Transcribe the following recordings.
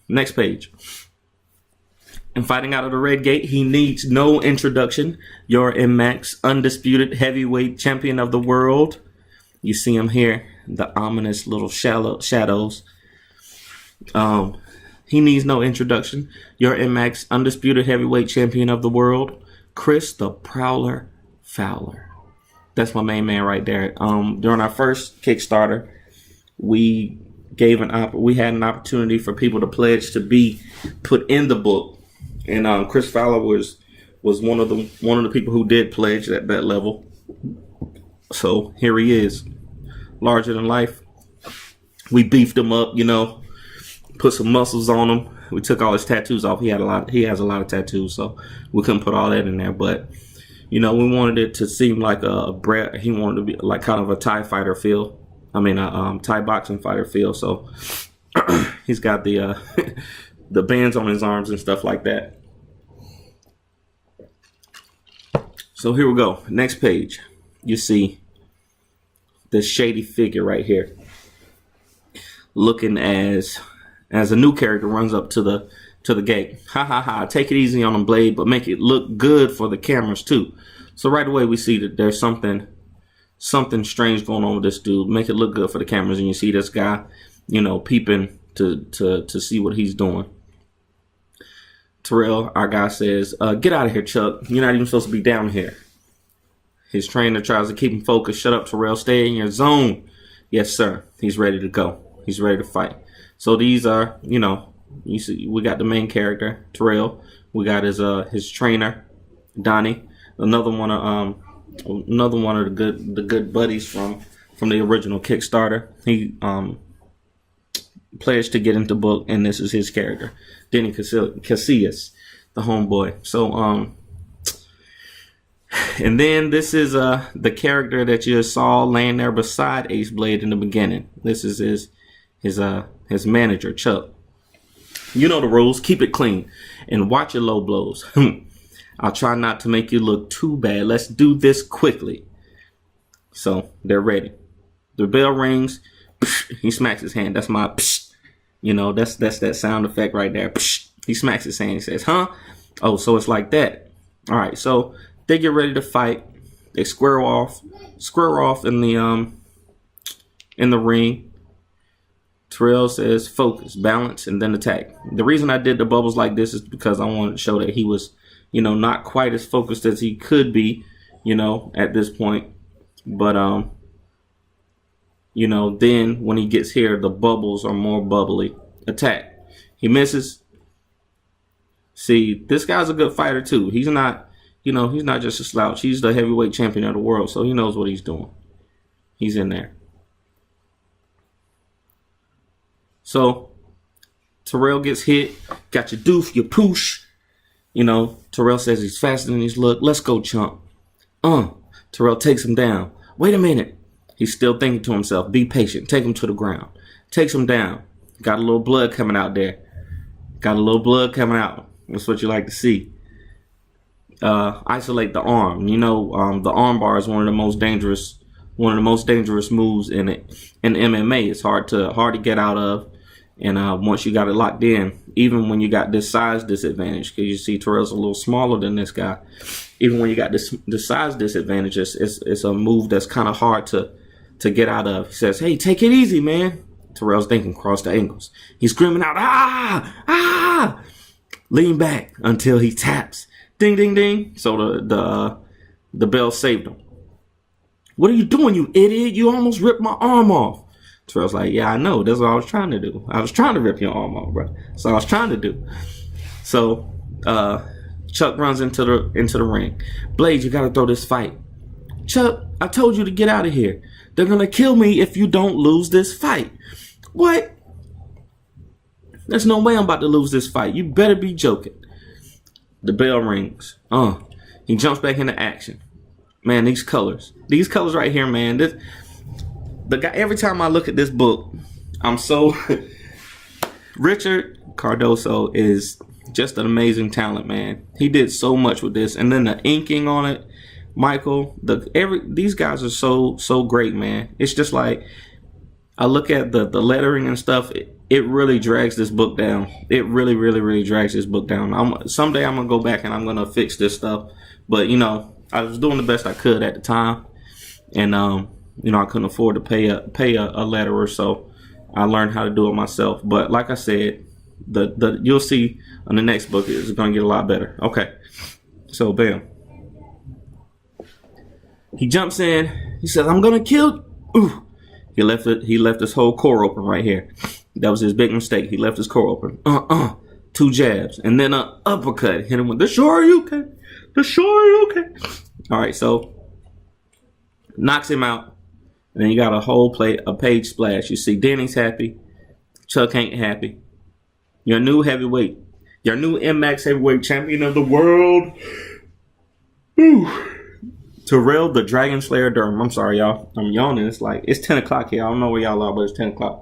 Next page. And fighting out of the red gate, he needs no introduction. Your MX undisputed heavyweight champion of the world. You see him here, the ominous little shadows. He needs no introduction. Your MX undisputed heavyweight champion of the world, Chris the Prowler Fowler. That's my main man right there. During our first Kickstarter, we had an opportunity for people to pledge to be put in the book, and Chris Fowler was one of the people who did pledge at that level. So here he is, larger than life. We beefed him up, put some muscles on him. We took all his tattoos off. He has a lot of tattoos, so we couldn't put all that in there. But we wanted it to seem like he wanted to be like kind of a Thai fighter feel. I mean, a Thai boxing fighter feel. So he's got the the bands on his arms and stuff like that. So here we go. Next page. You see this shady figure right here, looking as a new character runs up to the gate. Ha ha ha! Take it easy on him, Blade, but make it look good for the cameras too. So right away we see that there's something strange going on with this dude. Make it look good for the cameras, and you see this guy, peeping to see what he's doing. Terrell, our guy, says, "Get out of here, Chuck. You're not even supposed to be down here." His trainer tries to keep him focused. "Shut up, Terrell. Stay in your zone." Yes, sir. He's ready to go. He's ready to fight. So these are, you see, we got the main character, Terrell. We got his trainer, Donnie. Another one of the good buddies from the original Kickstarter. He pledged to get into the book, and this is his character, Denny Casillas, the homeboy. So and then this is the character that you saw laying there beside Ace Blade in the beginning. This is his manager, Chuck. You know the rules. Keep it clean and watch your low blows. I'll try not to make you look too bad. Let's do this quickly. So they're ready. The bell rings. He smacks his hand. That's my that's that sound effect right there. He smacks his hand. He says, "Huh? Oh, so it's like that." All right. So they get ready to fight. They square off in the ring. Terrell says, "Focus, balance, and then attack." The reason I did the bubbles like this is because I wanted to show that he was, not quite as focused as he could be, at this point. But, then when he gets here, the bubbles are more bubbly. Attack. He misses. See, this guy's a good fighter too. He's not, he's not just a slouch. He's the heavyweight champion of the world, so he knows what he's doing. He's in there. So Terrell gets hit. Got your doof, your poosh. Terrell says he's faster than he's look. "Let's go, chump." Terrell takes him down. "Wait a minute." He's still thinking to himself. "Be patient. Take him to the ground." Takes him down. Got a little blood coming out there. Got a little blood coming out. That's what you like to see. Isolate the arm. The arm bar is one of the most dangerous moves in MMA. It's hard to get out of. And once you got it locked in, even when you got this size disadvantage, because you see Terrell's a little smaller than this guy, even when you got this size disadvantage, it's a move that's kind of hard to get out of. He says, "Hey, take it easy, man." Terrell's thinking cross the ankles. He's screaming out, "Ah! Ah!" Lean back until he taps. Ding, ding, ding. So the bell saved him. "What are you doing, you idiot? You almost ripped my arm off." Terrell's like, "Yeah, I know. That's what I was trying to do. I was trying to rip your arm off, bro. That's what I was trying to do." So Chuck runs into the ring. "Blade, you got to throw this fight." "Chuck, I told you to get out of here. They're going to kill me if you don't lose this fight." "What? There's no way I'm about to lose this fight. You better be joking." The bell rings. He jumps back into action. Man, these colors right here, man. The guy, every time I look at this book, I'm so Richard Cardoso is just an amazing talent, man. He did so much with this, and then the inking on it, Michael. These guys are so great, man. It's just like I look at the lettering and stuff. it really drags this book down. It really, really, really drags this book down. Someday I'm gonna go back and I'm gonna fix this stuff. But you know, I was doing the best I could at the time, and you know, I couldn't afford to pay a letterer, so I learned how to do it myself. But like I said, the you'll see on the next book it's gonna get a lot better. Okay, so bam, he jumps in. He says, "I'm gonna kill." Ooh, he left his whole core open right here. That was his big mistake. He left his core open. 2 jabs and then an uppercut. Hit him with the Shoryuken. The Shoryuken. All right, so knocks him out. And then you got a page splash. You see Denny's happy. Chuck ain't happy. Your new heavyweight. Your new MX heavyweight champion of the world. Whew. Terrell the Dragon Slayer Durham. I'm sorry, y'all. I'm yawning. It's 10 o'clock here. I don't know where y'all are, but it's 10 o'clock.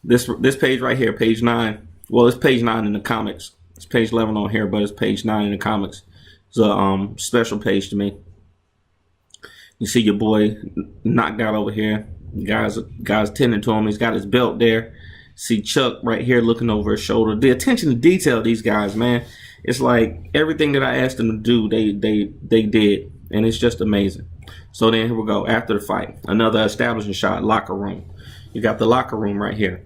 This page right here, page 9. Well, it's page 9 in the comics. It's page 11 on here, but it's page 9 in the comics. It's a special page to me. You see your boy knocked out over here. Guys tending to him. He's got his belt there. See Chuck right here looking over his shoulder. The attention to detail, these guys, man. It's like everything that I asked them to do, they did, and it's just amazing. So then here we go. After the fight, another establishing shot. Locker room. You got the locker room right here.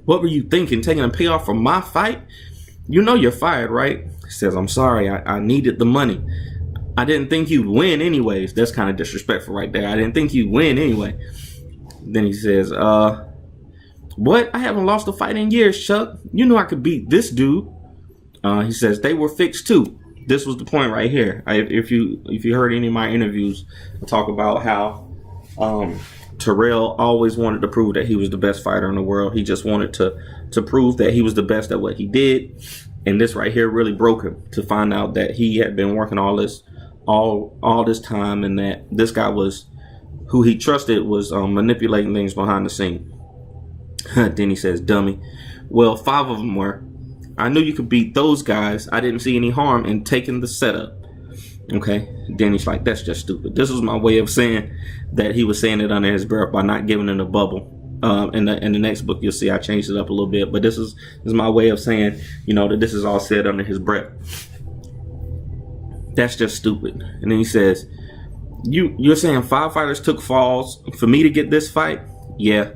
What were you thinking? Taking a payoff from my fight? You know you're fired, right? He says, I'm sorry. I needed the money. I didn't think you'd win anyways. That's kind of disrespectful right there. I didn't think you'd win anyway. Then he says, what? I haven't lost a fight in years, Chuck. You knew I could beat this dude. He says, they were fixed too. This was the point right here. If you heard any of my interviews, I talk about how Terrell always wanted to prove that he was the best fighter in the world. He just wanted to prove that he was the best at what he did. And this right here really broke him to find out that he had been working all this time, and that this guy was who he trusted was manipulating things behind the scene. Then he says, dummy. Well, 5 of them were. I knew you could beat those guys. I didn't see any harm in taking the setup. Okay. Danny's like, that's just stupid. This was my way of saying that he was saying it under his breath by not giving it a bubble. In the next book, you'll see I changed it up a little bit, but this is my way of saying, you know, that this is all said under his breath. That's just stupid. And then he says, you're saying 5 fighters took falls for me to get this fight? Yeah.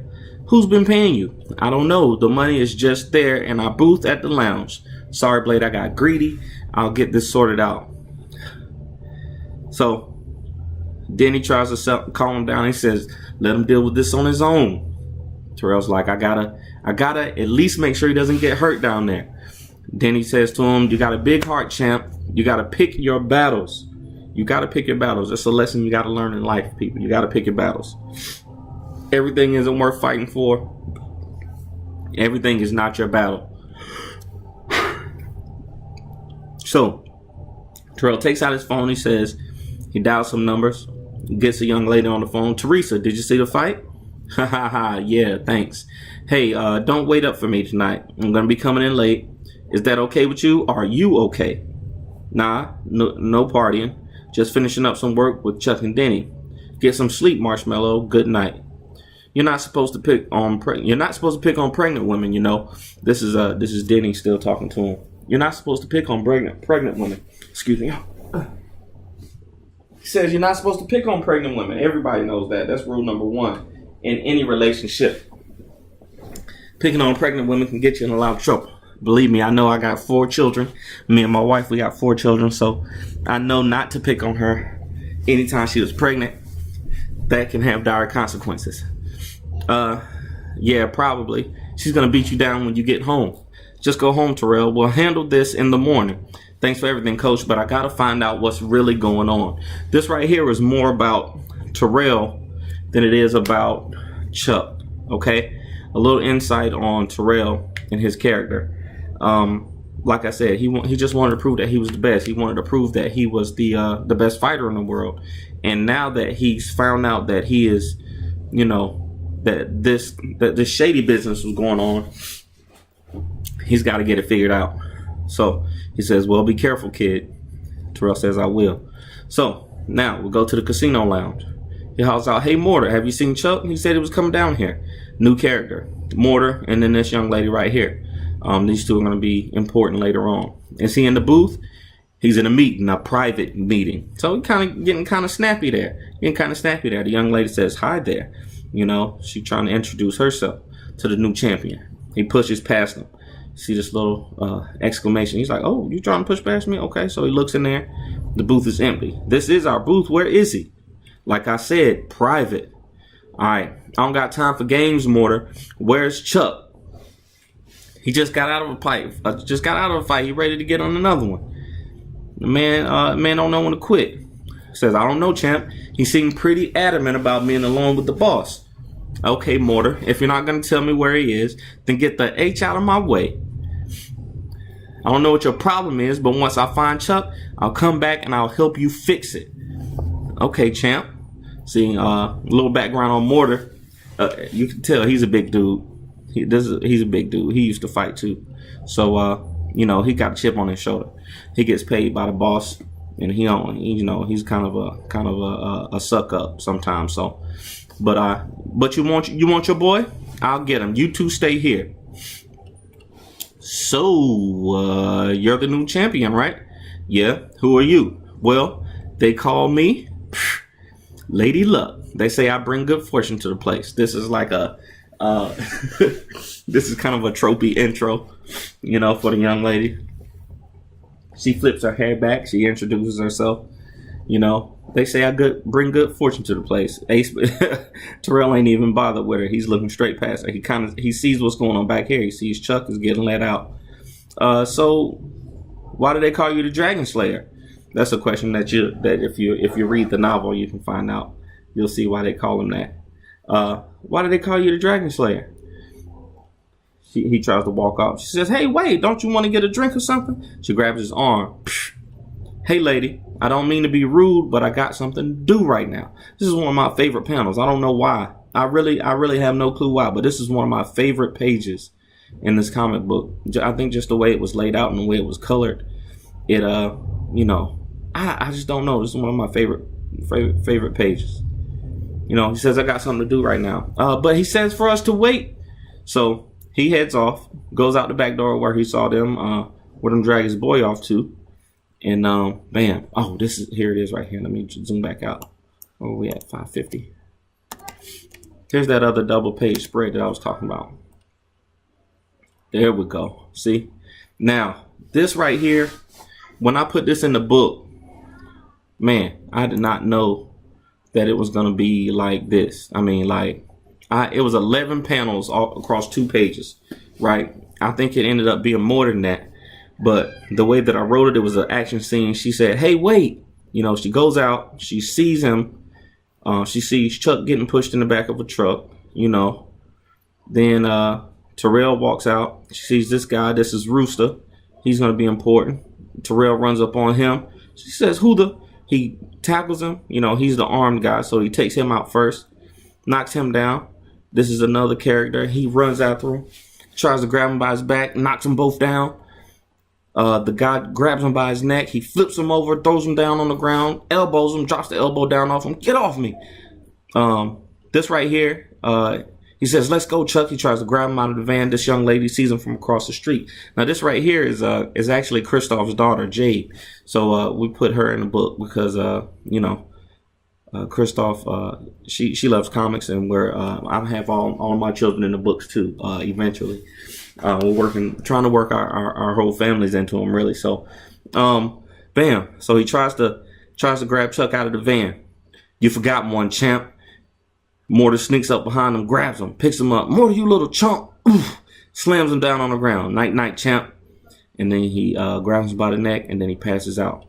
Who's been paying you? I don't know. The money is just there in our booth at the lounge. Sorry, Blade, I got greedy. I'll get this sorted out. So Denny tries to calm him down. He says, let him deal with this on his own. Terrell's like, I gotta at least make sure he doesn't get hurt down there. Denny says to him, you got a big heart, champ. You gotta pick your battles. You gotta pick your battles. That's a lesson you gotta learn in life, people. You gotta pick your battles. Everything isn't worth fighting for. Everything is not your battle. So Terrell takes out his phone. He says, he dials some numbers, gets a young lady on the phone. Teresa, did you see the fight? Ha ha ha, yeah, thanks. Hey, don't wait up for me tonight. I'm gonna be coming in late. Is that okay with you? Are you okay? Nah, no partying. Just finishing up some work with Chuck and Denny. Get some sleep, Marshmallow. Good night. You're not supposed to pick on pregnant women, you know. This is Denny still talking to him. You're not supposed to pick on pregnant women. Excuse me. He says you're not supposed to pick on pregnant women. Everybody knows that. That's rule number 1 in any relationship. Picking on pregnant women can get you in a lot of trouble. Believe me, I know. I got 4 children. Me and my wife, we got 4 children, so I know not to pick on her anytime she was pregnant. That can have dire consequences. Yeah, probably. She's gonna beat you down when you get home. Just go home, Terrell. We'll handle this in the morning. Thanks for everything, Coach, but I gotta find out what's really going on. This right here is more about Terrell than it is about Chuck, okay? A little insight on Terrell and his character. Like I said, he just wanted to prove that he was the best. He wanted to prove that he was the best fighter in the world. And now that he's found out that he is, you know, that this shady business was going on, he's got to get it figured out. So he says, well, be careful, kid. Terrell says, I will. So now we'll go to the casino lounge. He hollers out, "Hey Mortar, have you seen Chuck?" He said he was coming down here. New character, Mortar, and then this young lady right here. These two are going to be important later on. Is he in the booth? He's in a meeting, a private meeting. So he getting kind of snappy there. The young lady says, "Hi there." You know, she trying to introduce herself to the new champion. He pushes past him. See this little exclamation. He's like, "Oh, you trying to push past me?" Okay, so he looks in there. The booth is empty. This is our booth. Where is he? Like I said, private. All right, I don't got time for games, Mortar. Where's Chuck? He just got out of a fight. He ready to get on another one. The man don't know when to quit. Says, "I don't know, champ. He seemed pretty adamant about being alone with the boss." Okay, Mortar, if you're not going to tell me where he is, then get the H out of my way. I don't know what your problem is, but once I find Chuck, I'll come back and I'll help you fix it. Okay, champ. See, a little background on Mortar. You can tell he's a big dude. He's a big dude. He used to fight too. So, you know, he got a chip on his shoulder. He gets paid by the boss, and he's kind of a suck up sometimes. So, but you want your boy? I'll get him. You two stay here. So, you're the new champion, right? Yeah. Who are you? Well, they call me Lady Luck. They say I bring good fortune to the place. This is like this is kind of a tropey intro, you know, for the young lady. She flips her hair back. She introduces herself. You know, they say I bring good fortune to the place. Terrell ain't even bothered with her. He's looking straight past her. He sees what's going on back here. He sees Chuck is getting let out. So why do they call you the Dragon Slayer? That's a question that if you read the novel, you can find out. You'll see why they call him that. Why do they call you the Dragon Slayer? He tries to walk off. She says, "Hey, wait, don't you want to get a drink or something?" She grabs his arm. "Hey, lady, I don't mean to be rude, but I got something to do right now." This is one of my favorite panels. I don't know why. I really have no clue why, but this is one of my favorite pages in this comic book. I think just the way it was laid out and the way it was colored. It, you know, I just don't know. This is one of my favorite pages. You know, he says, "I got something to do right now." But he says for us to wait. So he heads off, goes out the back door where he saw them, where them drag his boy off to. And bam. Oh, here it is right here. Let me zoom back out. Oh, we at 550. Here's that other double page spread that I was talking about. There we go. See? Now, this right here, when I put this in the book, man, I did not know that it was going to be like this. I mean, it was 11 panels all across 2 pages, right? I think it ended up being more than that. But the way that I wrote it was an action scene. She said, "Hey, wait." You know, she goes out. She sees him. She sees Chuck getting pushed in the back of a truck, you know. Then Terrell walks out. She sees this guy. This is Rooster. He's going to be important. Terrell runs up on him. She says, "Who the?" He tackles him. You know, he's the armed guy, so he takes him out first, knocks him down. This is another character. He runs after him, tries to grab him by his back, knocks them both down. The guy grabs him by his neck. He flips him over, throws him down on the ground, elbows him, drops the elbow down off him. "Get off me." This right here, he says, "Let's go, Chuck." He tries to grab him out of the van. This young lady sees him from across the street. Now, this right here is actually Kristoff's daughter, Jade. So we put her in the book because, you know, Kristoff, she loves comics, and I have all of my children in the books too. Eventually, we're trying to work our whole families into them, really. So, bam. So he tries to grab Chuck out of the van. "You forgot one, champ." Mortar sneaks up behind him, grabs him, picks him up. "Mortar, you little chump!" Oof, slams him down on the ground. "Night, night, champ." And then he grabs him by the neck, and then he passes out.